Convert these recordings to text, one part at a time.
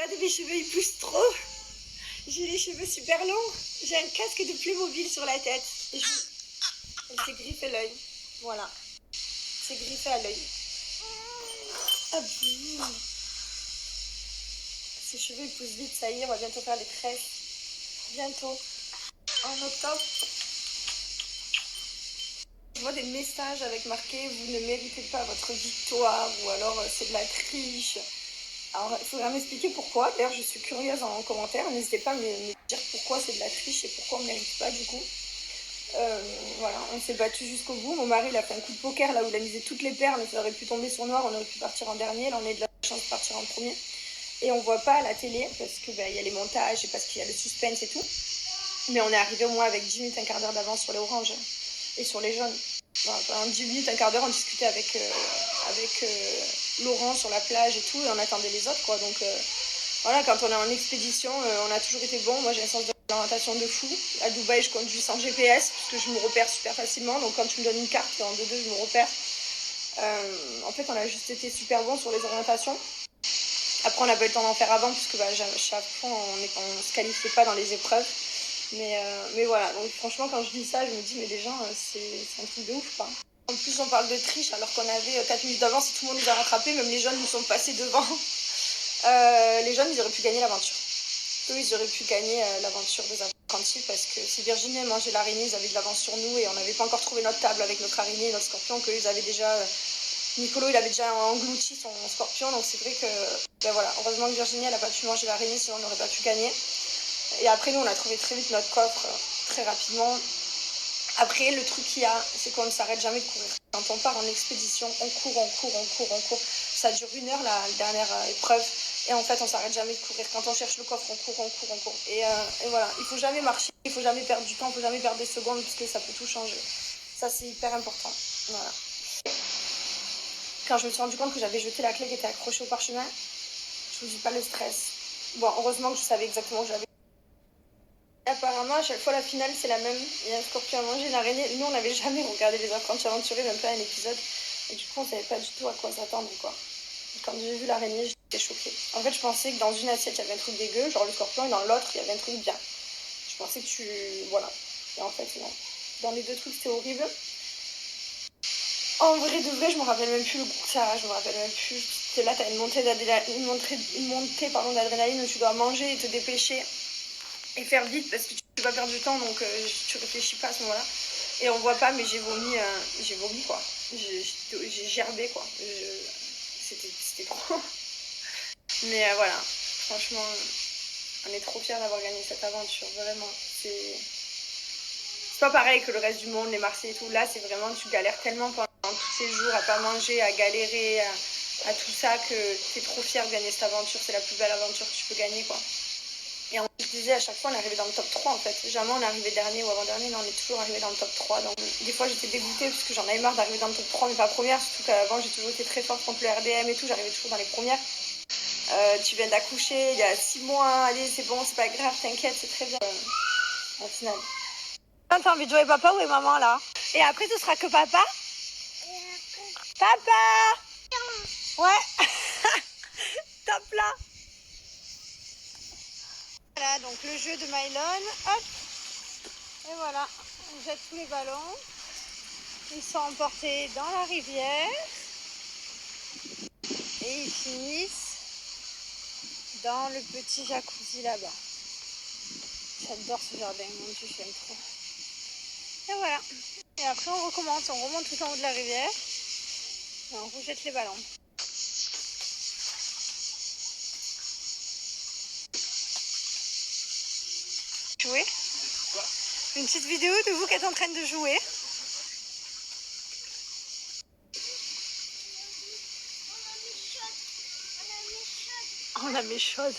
Regardez, mes cheveux, ils poussent trop. J'ai les cheveux super longs. J'ai un casque de Playmobil sur la tête. Et elle s'est griffé l'œil. Voilà. C'est griffé à l'œil. Ah bon. Ses cheveux, ils poussent vite. Ça y est, on va bientôt faire les tresses. Bientôt. En octobre. Je vois des messages avec marqué « Vous ne méritez pas votre victoire » ou alors « C'est de la triche ». Alors, il faudra m'expliquer pourquoi. D'ailleurs, je suis curieuse en commentaire. N'hésitez pas à me dire pourquoi c'est de la triche et pourquoi on ne mérite pas du coup. Voilà, on s'est battu jusqu'au bout. Mon mari, il a fait un coup de poker là où il a misé toutes les perles. Ça aurait pu tomber sur noir, on aurait pu partir en dernier. Là, on a de la chance de partir en premier. Et on voit pas à la télé parce que y a les montages et parce qu'il y a le suspense et tout. Mais on est arrivé au moins avec 10 minutes, un quart d'heure d'avance sur les oranges et sur les jaunes. Voilà, pendant 10 minutes, un quart d'heure, on discutait avec Laurent sur la plage et tout, et on attendait les autres, quoi. Donc voilà, quand on est en expédition, on a toujours été bon. Moi, j'ai un sens de l'orientation de fou. À Dubaï, je conduis sans GPS, parce que je me repère super facilement. Donc quand tu me donnes une carte, en 2-2, je me repère. En fait, on a juste été super bon sur les orientations. Après, on n'a pas eu le temps d'en faire avant, parce que chaque fois, on se qualifiait pas dans les épreuves. Mais voilà, donc franchement, quand je dis ça, je me dis, mais les gens, c'est un truc de ouf, quoi. En plus, on parle de triche alors qu'on avait 4 minutes d'avance et tout le monde nous a rattrapés, même les jeunes nous sont passés devant. Les jeunes, ils auraient pu gagner l'aventure. Eux, ils auraient pu gagner l'aventure des apprentis parce que si Virginie et mangeait l'araignée, ils avaient de l'avance sur nous et on n'avait pas encore trouvé notre table avec notre araignée et notre scorpion, qu'eux, avaient déjà. Nicolo, il avait déjà englouti son scorpion, donc c'est vrai que. Ben voilà, heureusement que Virginie, elle n'a pas pu manger l'araignée, sinon on n'aurait pas pu gagner. Et après, nous, on a trouvé très vite notre coffre, très rapidement. Après, le truc qu'il y a, c'est qu'on ne s'arrête jamais de courir. Quand on part en expédition, on court, on court, on court, on court. Ça dure 1 heure, la dernière épreuve. Et en fait, on s'arrête jamais de courir. Quand on cherche le coffre, on court, on court, on court. Et voilà, il faut jamais marcher, il faut jamais perdre du temps, il faut jamais perdre des secondes, parce que ça peut tout changer. Ça, c'est hyper important. Voilà. Quand je me suis rendu compte que j'avais jeté la clé qui était accrochée au parchemin, je vous dis pas le stress. Bon, heureusement que je savais exactement où j'avais. Apparemment, à chaque fois, la finale, c'est la même. Il y a un scorpion à manger, une araignée. Nous, on n'avait jamais regardé les apprentis aventuriers, même pas un épisode. Et du coup, on savait pas du tout à quoi s'attendre, quoi. Et quand j'ai vu l'araignée, j'étais choquée. En fait, je pensais que dans une assiette, il y avait un truc dégueu, genre le scorpion, et dans l'autre, il y avait un truc bien. Je pensais que Voilà. Et en fait, non. Dans les deux trucs, c'était horrible. En vrai de vrai, je me rappelle même plus le goût que ça a, je me rappelle même plus. C'est là, t'as une montée d'adrénaline où tu dois manger et te dépêcher et faire vite parce que tu peux pas perdre du temps, donc tu réfléchis pas à ce moment-là. Et on voit pas, mais j'ai vomi quoi. J'ai gerbé quoi. C'était trop. Mais voilà, franchement, on est trop fiers d'avoir gagné cette aventure, vraiment. C'est pas pareil que le reste du monde, les Marseillais et tout. Là, c'est vraiment, tu galères tellement pendant tous ces jours à pas manger, à galérer, à tout ça, que t'es trop fier de gagner cette aventure. C'est la plus belle aventure que tu peux gagner, quoi. Et on se disait à chaque fois, on est arrivé dans le top 3 en fait. Jamais on est arrivé dernier ou avant-dernier, mais on est toujours arrivé dans le top 3. Donc des fois j'étais dégoûtée parce que j'en avais marre d'arriver dans le top 3 mais pas première. Surtout qu'avant j'ai toujours été très forte contre le RDM et tout, j'arrivais toujours dans les premières. Tu viens d'accoucher il y a 6 mois, allez c'est bon, c'est pas grave, t'inquiète, c'est très bien. Au final. T'as envie de jouer papa ou maman là? Et après ce sera que papa? Papa! Ouais. Top là. Voilà, donc le jeu de Mylon, hop, et voilà, on jette tous les ballons, ils sont emportés dans la rivière, et ils finissent dans le petit jacuzzi là-bas. J'adore ce jardin, mon Dieu, j'aime trop. Et voilà, et après on recommence, on remonte tout en haut de la rivière, et on rejette les ballons. Jouer? Quoi? Une petite vidéo de vous qui êtes en train de jouer. On la met chaude.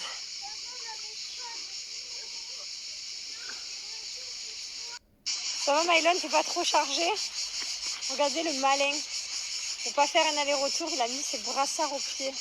Ça va Mylon, c'est pas trop chargé. Regardez le malin. Pour pas faire un aller-retour, il a mis ses brassards aux pieds.